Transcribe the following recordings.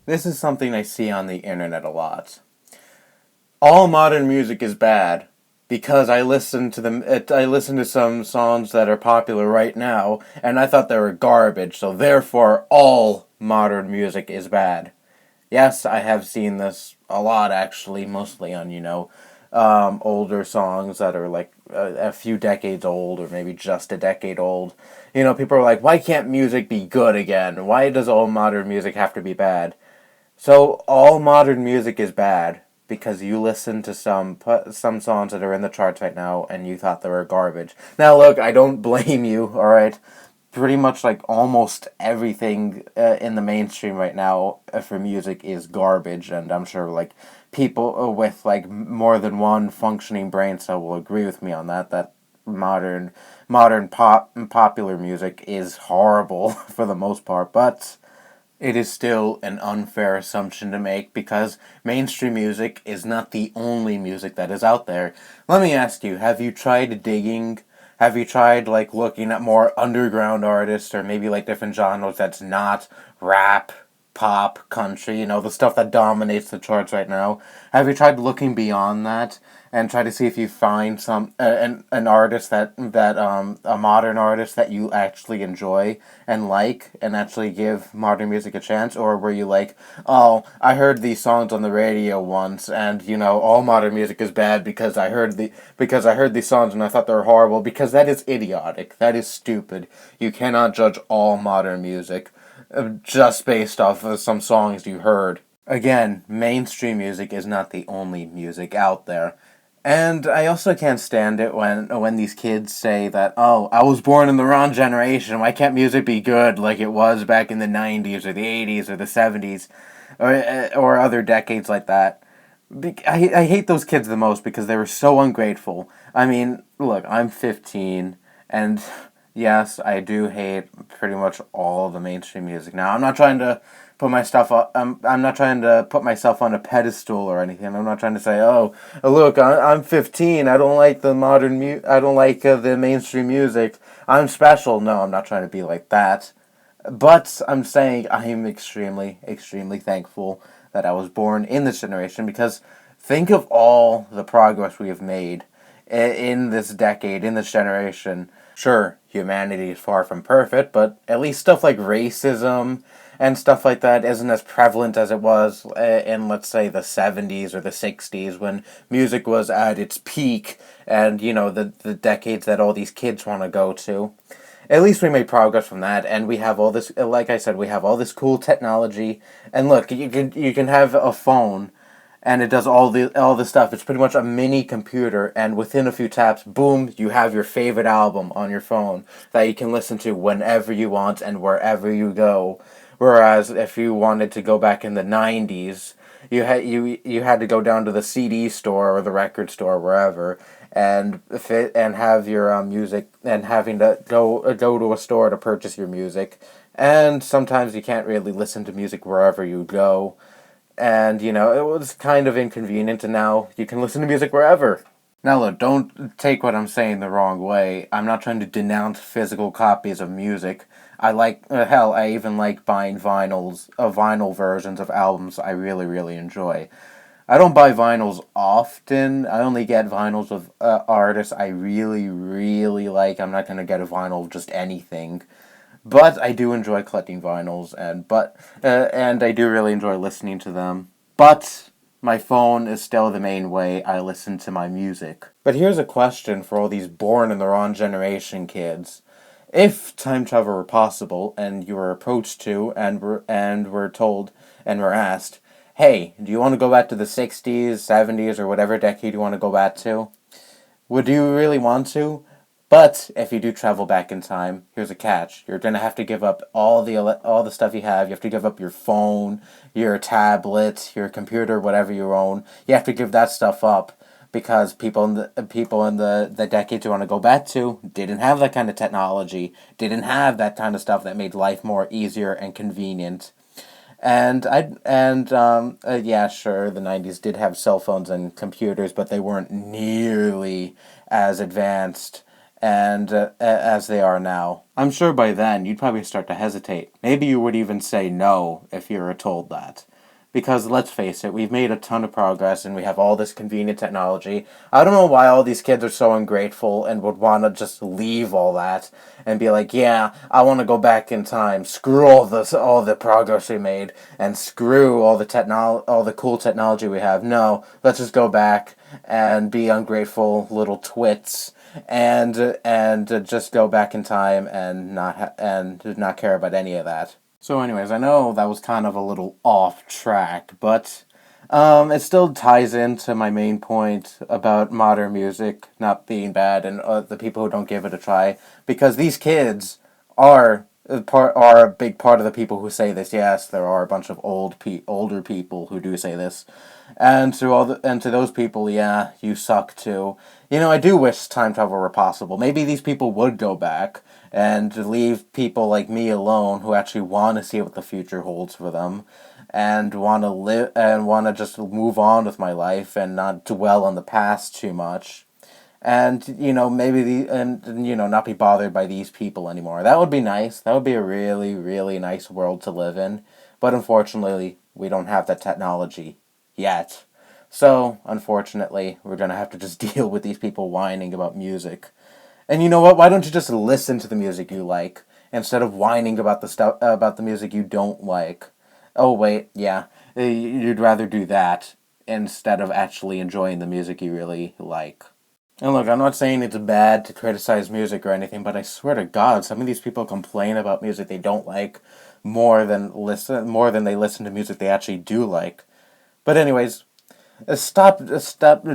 This is something I see on the internet a lot. All modern music is bad because I listen to some songs that are popular right now and I thought they were garbage, so therefore all modern music is bad. Yes, I have seen this a lot actually, mostly on, older songs that are like a few decades old or maybe just a decade old. People are like, why can't music be good again? Why does all modern music have to be bad? So all modern music is bad because you listen to some songs that are in the charts right now and you thought they were garbage. Now look, I don't blame you, all right? Pretty much like almost everything in the mainstream right now for music is garbage, and I'm sure like people with like more than one functioning brain cell will agree with me on that modern pop and popular music is horrible for the most part, but it is still an unfair assumption to make because mainstream music is not the only music that is out there. Let me ask you, have you tried digging? Have you tried like looking at more underground artists or maybe like different genres that's not rap, pop, country, the stuff that dominates the charts right now? Have you tried looking beyond that and try to see if you find an artist that a modern artist that you actually enjoy and like and actually give modern music a chance? Or were you like, oh, I heard these songs on the radio once and all modern music is bad because I heard these songs and I thought they were horrible? Because that is idiotic. That is stupid. You cannot judge all modern music just based off of some songs you heard. Again, mainstream music is not the only music out there. And I also can't stand it when these kids say that, oh, I was born in the wrong generation. Why can't music be good like it was back in the 90s or the 80s or the 70s or other decades like that? I hate those kids the most because they were so ungrateful. I mean, look, I'm 15, and yes, I do hate pretty much all the mainstream music. Now, I'm not trying to put my stuff up. I'm not trying to put myself on a pedestal or anything. I'm not trying to say, oh, look, I'm 15. I don't like I don't like the mainstream music. I'm special. No, I'm not trying to be like that. But I'm saying I am extremely, extremely thankful that I was born in this generation because think of all the progress we have made in this decade, in this generation. Sure, humanity is far from perfect, but at least stuff like racism and stuff like that isn't as prevalent as it was in, let's say, the 70s or the 60s when music was at its peak and, the decades that all these kids want to go to. At least we made progress from that, and we have all this. Like I said, we have all this cool technology. And look, you can have a phone, and it does all the stuff. It's pretty much a mini computer, and within a few taps, boom, you have your favorite album on your phone that you can listen to whenever you want and wherever you go. Whereas if you wanted to go back in the 90s, you had to go down to the CD store or the record store, wherever, and have your music, and having to go to a store to purchase your music, and sometimes you can't really listen to music wherever you go, and it was kind of inconvenient, and now you can listen to music wherever. Now look, don't take what I'm saying the wrong way. I'm not trying to denounce physical copies of music. I like, hell, I even like buying vinyl versions of albums I really, really enjoy. I don't buy vinyls often. I only get vinyls of artists I really, really like. I'm not going to get a vinyl of just anything. But I do enjoy collecting vinyls, and I do really enjoy listening to them. But my phone is still the main way I listen to my music. But here's a question for all these born in the wrong generation kids. If time travel were possible, and you were approached to, and were told, and were asked, hey, do you want to go back to the 60s, 70s, or whatever decade you want to go back to? Would you really want to? But if you do travel back in time, here's a catch. You're going to have to give up all the stuff you have. You have to give up your phone, your tablet, your computer, whatever you own. You have to give that stuff up because people in the decades you want to go back to didn't have that kind of technology, didn't have that kind of stuff that made life more easier and convenient. Yeah, sure, the 90s did have cell phones and computers, but they weren't nearly as advanced and as they are now. I'm sure by then you'd probably start to hesitate. Maybe you would even say no if you were told that. Because let's face it, we've made a ton of progress and we have all this convenient technology. I don't know why all these kids are so ungrateful and would want to just leave all that and be like, yeah, I want to go back in time. Screw all the progress we made, and screw all the cool technology we have. No, let's just go back and be ungrateful little twits and just go back in time and not care about any of that. So anyways, I know that was kind of a little off track, but it still ties into my main point about modern music not being bad and the people who don't give it a try, because these kids are are a big part of the people who say this. Yes, there are a bunch of older people who do say this, and to those people, yeah, you suck too. You know, I do wish time travel were possible. Maybe these people would go back and leave people like me alone who actually want to see what the future holds for them and want to live and want to just move on with my life and not dwell on the past too much. And not be bothered by these people anymore. That would be nice. That would be a really, really nice world to live in. But unfortunately, we don't have that technology yet. So, unfortunately, we're going to have to just deal with these people whining about music. And you know what? Why don't you just listen to the music you like instead of whining about the music you don't like? Oh wait, yeah. You'd rather do that instead of actually enjoying the music you really like. And look, I'm not saying it's bad to criticize music or anything, but I swear to God, some of these people complain about music they don't like more than they listen to music they actually do like. But anyways, stop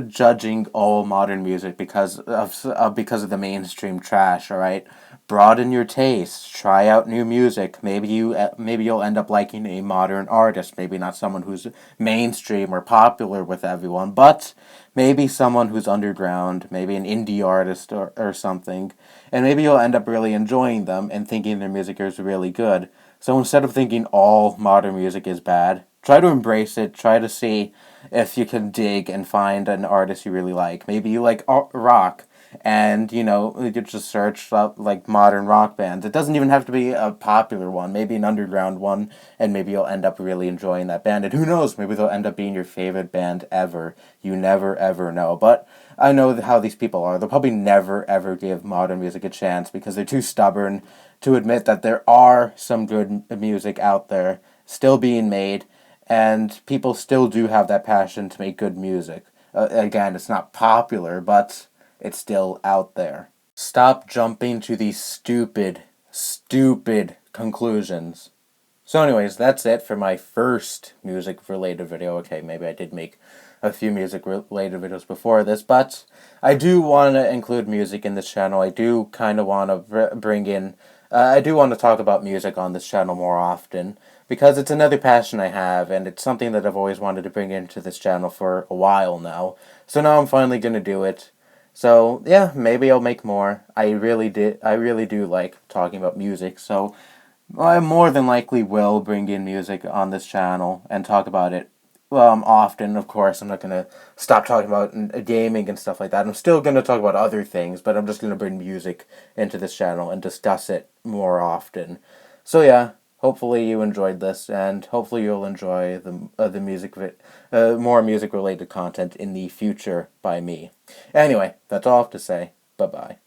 judging all modern music because of the mainstream trash. All right, broaden your tastes. Try out new music. Maybe you'll end up liking a modern artist. Maybe not someone who's mainstream or popular with everyone, but maybe someone who's underground. Maybe an indie artist or something, and maybe you'll end up really enjoying them and thinking their music is really good. So instead of thinking all modern music is bad, try to embrace it. Try to see if you can dig and find an artist you really like. Maybe you like rock, and you just search up like modern rock bands. It doesn't even have to be a popular one. Maybe an underground one, and maybe you'll end up really enjoying that band. And who knows? Maybe they'll end up being your favorite band ever. You never ever know. But I know how these people are. They'll probably never ever give modern music a chance because they're too stubborn to admit that there are some good music out there still being made, and people still do have that passion to make good music. Again, it's not popular, but it's still out there. Stop jumping to these stupid conclusions. So anyways, that's it for my first music-related video. Okay, maybe I did make a few music-related videos before this, but I do want to include music in this channel. I do kind of want to bring in... I do want to talk about music on this channel more often, because it's another passion I have, and it's something that I've always wanted to bring into this channel for a while now. So now I'm finally going to do it. So yeah, maybe I'll make more. I really do like talking about music, so I more than likely will bring in music on this channel and talk about it often. Of course, I'm not going to stop talking about gaming and stuff like that. I'm still going to talk about other things, but I'm just going to bring music into this channel and discuss it more often. So yeah, hopefully you enjoyed this, and hopefully you'll enjoy more music related content in the future by me. Anyway, that's all I have to say. Bye bye.